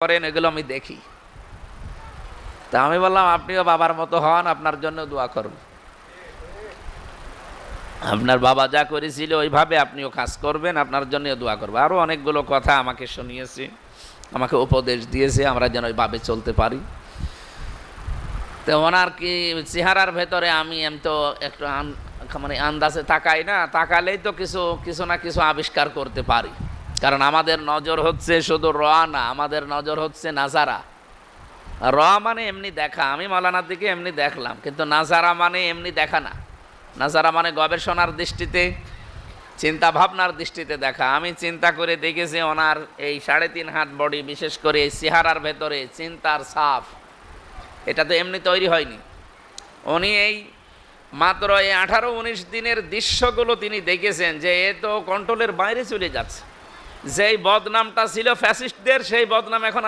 করেন, এগুলো আমি দেখি। তা আমি বললাম আপনিও বাবার মতো হন, আপনার জন্য দোয়া করব। আপনার বাবা যা করেছিল ওইভাবে আপনিও কাজ করবেন, আপনার জন্য দোয়া করবো। আরও অনেকগুলো কথা আমাকে শুনিয়েছে, আমাকে উপদেশ দিয়েছে, আমরা যেন ওইভাবে চলতে পারি। তো ওনার কি চেহারার ভেতরে আমি তো একটু মানে আন্দাজে তাকাই না, তাকালেই তো কিছু কিছু না কিছু আবিষ্কার করতে পারি। কারণ আমাদের নজর হচ্ছে শুধু র না, আমাদের নজর হচ্ছে নাজারা। র মানে এমনি দেখা, আমি মাওলানার দিকে এমনি দেখলাম, কিন্তু নাজারা মানে এমনি দেখা না। নাজারা মানে গবেষণার দৃষ্টিতে, চিন্তা ভাবনার দৃষ্টিতে দেখা। আমি চিন্তা করে দেখেছি ওনার এই 3.5 হাত বডি, বিশেষ করে এই চেহারার ভেতরে চিন্তার ছাপ, এটা তো এমনি তৈরি হয়নি। উনি এই মাত্র এই 18-19 দিনের দৃশ্যগুলো তিনি দেখেছেন যে এ তো কন্ট্রোলের বাইরে চলে যাচ্ছে। যেই বদনামটা ছিল ফ্যাসিস্টদের, সেই বদনাম এখন